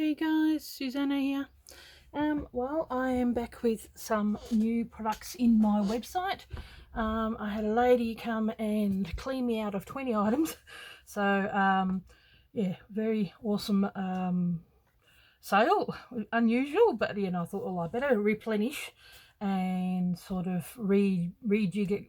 Hey guys, Susanna here. Well, I am back with some new products in my website. I had a lady come and clean me out of 20 items. So, yeah, very awesome sale. Unusual, but I thought, well, I better replenish and sort of rejig it.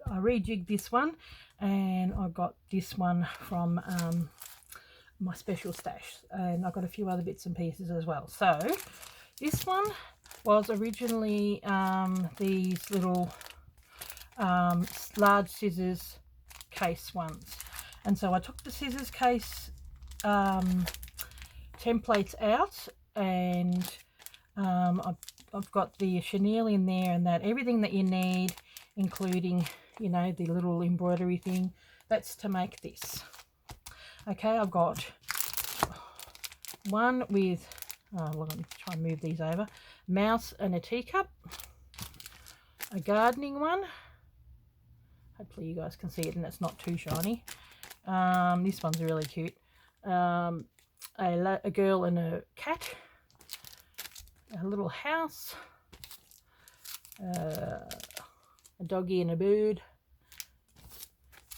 I rejigged this one, and I got this one from my special stash, and I've got a few other bits and pieces as well. So this one was originally these little large scissors case ones, and so I took the scissors case templates out, and I've got the chenille in there, and that everything that you need, including the little embroidery thing, that's to make this. Okay, I've got one with, let me try and move these over, mouse and a teacup, a gardening one, hopefully you guys can see it and it's not too shiny. This one's really cute. A girl and a cat, a little house, a doggy and a bird,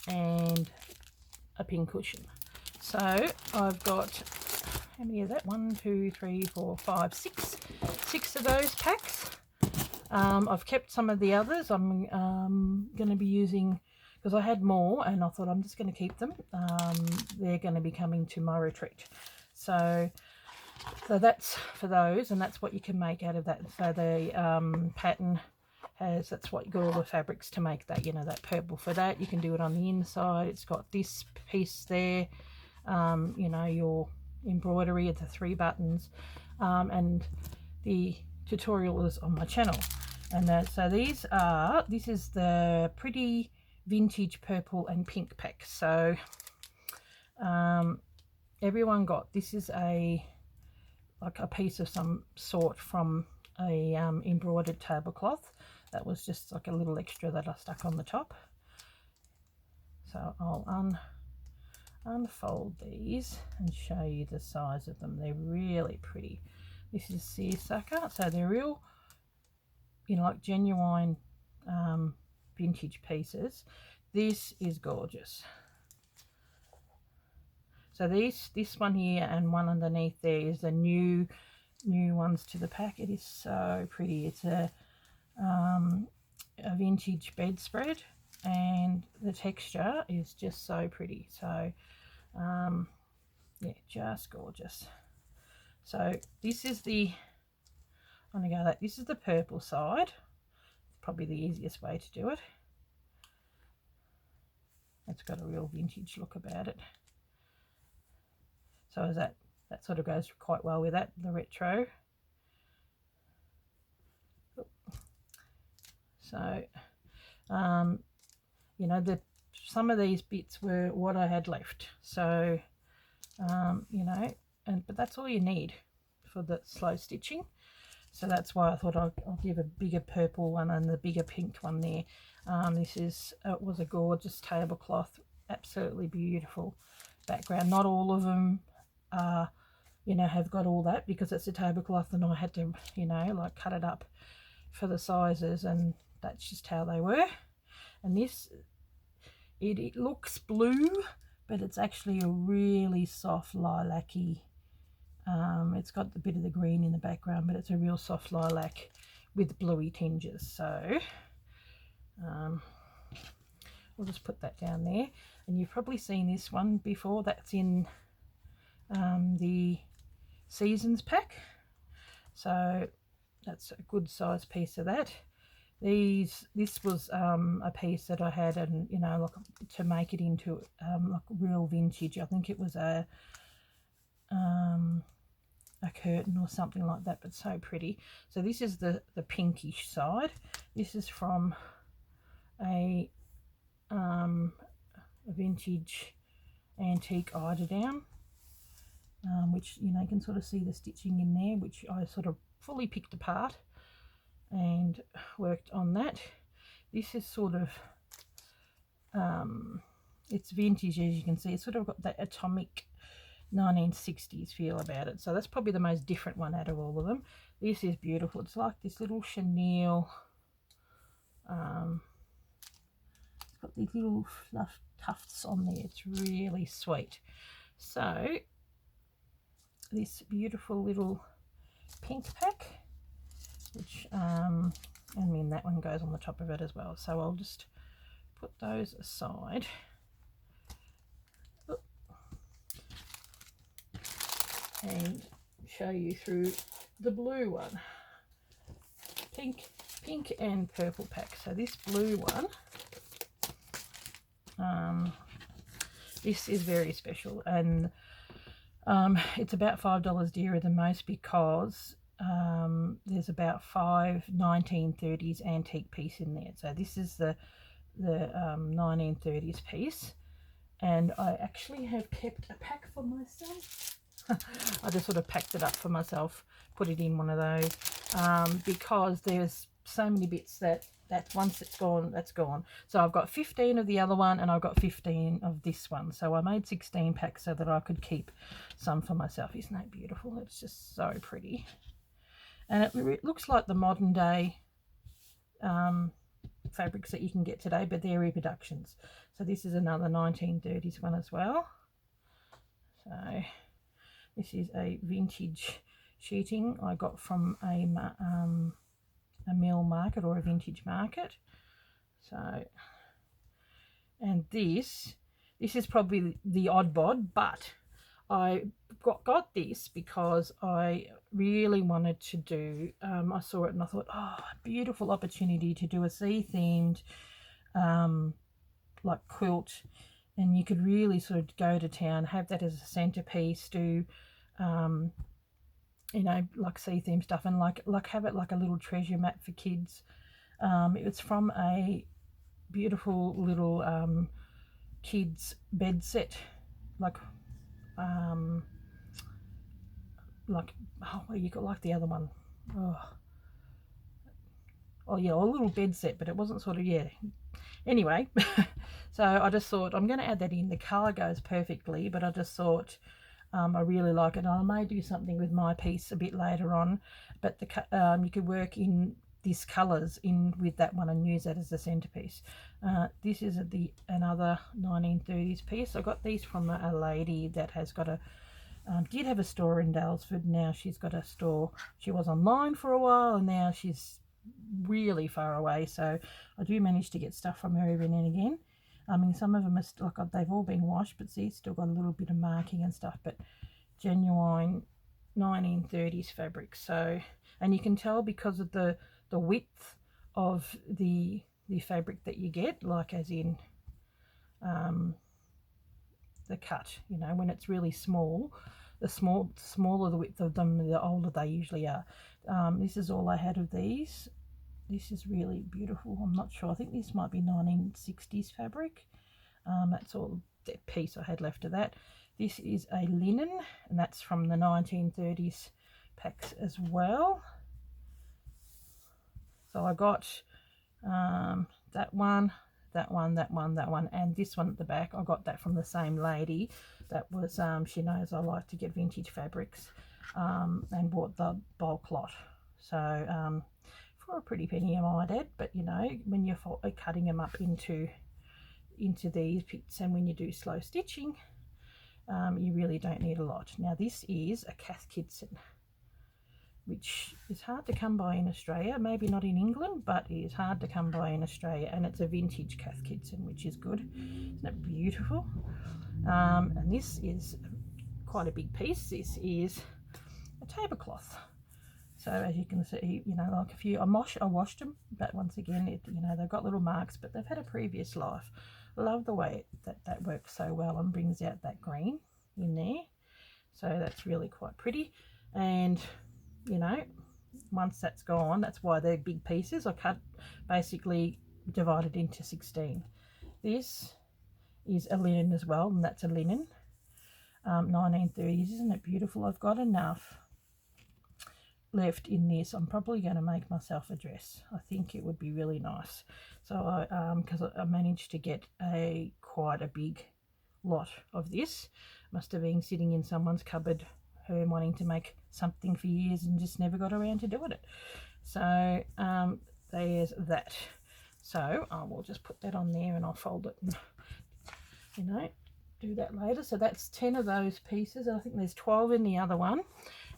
and a pincushion. So I've got, how many is that? 1, 2, 3, 4, 5, 6. 6 of those packs. I've kept some of the others. I'm going to be using, because I had more and I thought I'm just going to keep them. They're going to be coming to my retreat. So that's for those, and that's what you can make out of that. So the pattern has, that's what you got all the fabrics to make that, that purple for that. You can do it on the inside. It's got this piece there, your embroidery of the 3 buttons, and the tutorial is on my channel. And so this is the pretty vintage purple and pink pack. So everyone got, this is like a piece of some sort from a embroidered tablecloth. That was just like a little extra that I stuck on the top. So I'll unfold these and show you the size of them. They're really pretty. This is seersucker, so they're real, like genuine vintage pieces. This is gorgeous. So this one here and one underneath there is the new ones to the pack. It is so pretty. It's a vintage bedspread, and the texture is just so pretty. So yeah, just gorgeous. So this is the, I'm gonna go that, this is the purple side. Probably the easiest way to do it. It's got a real vintage look about it. So is that sort of goes quite well with that, the retro. So some of these bits were what I had left. So but that's all you need for the slow stitching. So that's why I thought I'll give a bigger purple one and the bigger pink one there. This was a gorgeous tablecloth, absolutely beautiful background. Not all of them have got all that, because it's a tablecloth and I had to like cut it up for the sizes, and that's just how they were. And this, it looks blue, but it's actually a really soft lilac-y, it's got a bit of the green in the background, but it's a real soft lilac with bluey tinges. So we'll just put that down there, and you've probably seen this one before. That's in the seasons pack, so that's a good size piece of that. This was a piece that I had, and like to make it into like real vintage. I think it was a curtain or something like that, but so pretty. So this is the pinkish side. This is from a vintage antique eiderdown, which you can sort of see the stitching in there, which I sort of fully picked apart and worked on that. This is sort of it's vintage, as you can see. It's sort of got that atomic 1960s feel about it. So that's probably the most different one out of all of them. This is beautiful. It's like this little chenille. It's got these little fluff tufts on there. It's really sweet. So this beautiful little pink pack, which and then that one goes on the top of it as well. So I'll just put those aside. And show you through the blue one. Pink and purple pack. So this blue one, this is very special, and it's about $5 dearer than most because there's about 5 1930s antique piece in there. So this is the 1930s piece, and I actually have kept a pack for myself. I just sort of packed it up for myself, put it in one of those, because there's so many bits that once it's gone, that's gone. So I've got 15 of the other one, and I've got 15 of this one. So I made 16 packs so that I could keep some for myself. Isn't that beautiful? It's just so pretty. And it looks like the modern day fabrics that you can get today, but they're reproductions. So this is another 1930s one as well. So this is a vintage sheeting I got from a mill market or a vintage market. So, and this is probably the odd bod, but I got this because I really wanted to do, I saw it and I thought, oh, beautiful opportunity to do a sea themed like quilt, and you could really sort of go to town, have that as a centerpiece, do you know, like sea theme stuff, and like have it like a little treasure map for kids. It was from a beautiful little kids bed set, like oh, what do you got, like the other one, oh yeah, a little bed set, but it wasn't sort of, yeah, anyway. So I just thought I'm going to add that in. The colour goes perfectly, but I just thought I really like it. I may do something with my piece a bit later on, but the you could work in these colours in with that one and use that as the centerpiece. This is another 1930s piece. I got these from a lady that has got a did have a store in Dalesford. Now she's got a store. She was online for a while, and now she's really far away. So I do manage to get stuff from her every now and again. I mean, some of them are still, like, they've all been washed, but see, still got a little bit of marking and stuff, but genuine 1930s fabric. So, and you can tell because of the width of the fabric that you get, like as in the cut, you know, when it's really small, the smaller the width of them, the older they usually are. This is all I had of these. This is really beautiful. I'm not sure. I think this might be 1960s fabric. That's all the piece I had left of that. This is a linen, and that's from the 1930s packs as well. So I got that one, and this one at the back. I got that from the same lady. That was, she knows I like to get vintage fabrics, and bought the bulk lot. So for a pretty penny, I might add, but you know, when you're cutting them up into these bits, and when you do slow stitching, you really don't need a lot. Now this is a Cath Kidston, which is hard to come by in Australia. Maybe not in England, but it is hard to come by in Australia, and it's a vintage Cath Kidston, which is good. Isn't it beautiful? And this is quite a big piece. This is a tablecloth. So as you can see, you know, like a few, I washed them, but once again, you know, they've got little marks, but they've had a previous life. I love the way that works so well and brings out that green in there. So that's really quite pretty. And, you know, once that's gone, that's why they're big pieces. I basically divided into 16. This is a linen as well, and that's a linen. 1930s, isn't it beautiful? I've got enough left in this. I'm probably going to make myself a dress. I think it would be really nice. So I because I managed to get quite a big lot of this. Must have been sitting in someone's cupboard, her wanting to make something for years and just never got around to doing it. So there's that. So I will just put that on there and I'll fold it and, you know, do that later. So that's 10 of those pieces. I think there's 12 in the other one.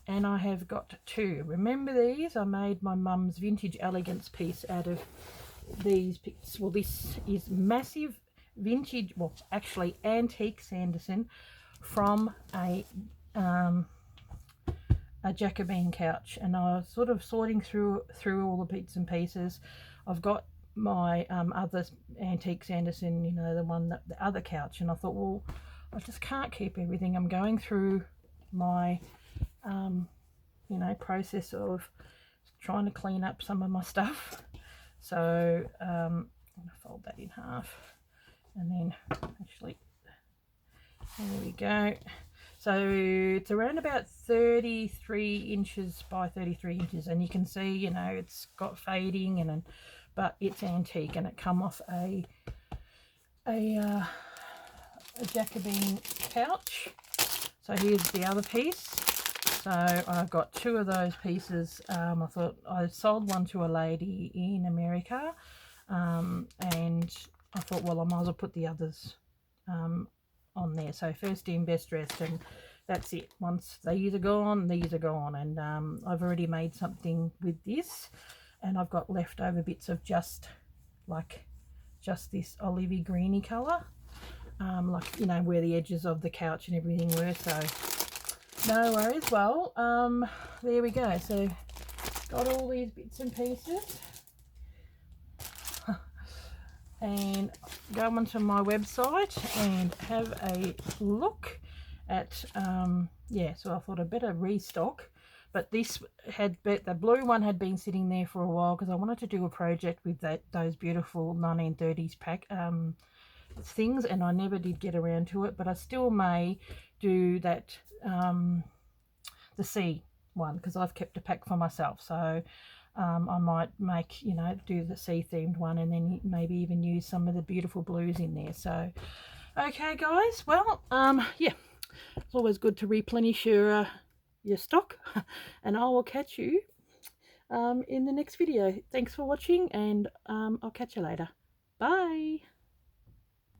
And I have got 2. Remember these? I made my mum's vintage elegance piece out of these. Well, this is massive vintage, well, actually antique Sanderson from a Jacobin couch, and I was sort of sorting through all the bits and pieces. I've got my other antique Sanderson, you know, the other couch, and I thought, well, I just can't keep everything. I'm going through my you know, process of trying to clean up some of my stuff. So I'm going to fold that in half, and then actually, there we go. So it's around about 33 inches by 33 inches, and you can see, you know, it's got fading, but it's antique, and it come off a Jacobin couch. So here's the other piece. So I've got 2 of those pieces. I thought I sold one to a lady in America, and I thought, well, I might as well put the others on there. So first in, best dressed, and that's it. Once these are gone, these are gone. And I've already made something with this, and I've got leftover bits of just this olivey greeny colour, like, you know, where the edges of the couch and everything were. So no worries. Well, there we go. So got all these bits and pieces. And go onto my website and have a look at yeah, so I thought I'd better restock, but this the blue one had been sitting there for a while because I wanted to do a project with those beautiful 1930s pack things, and I never did get around to it, but I still may do that the sea one, because I've kept a pack for myself. So I might make, you know, do the sea themed one, and then maybe even use some of the beautiful blues in there. So okay guys, well, yeah, it's always good to replenish your stock, and I will catch you in the next video. Thanks for watching, and I'll catch you later. Bye.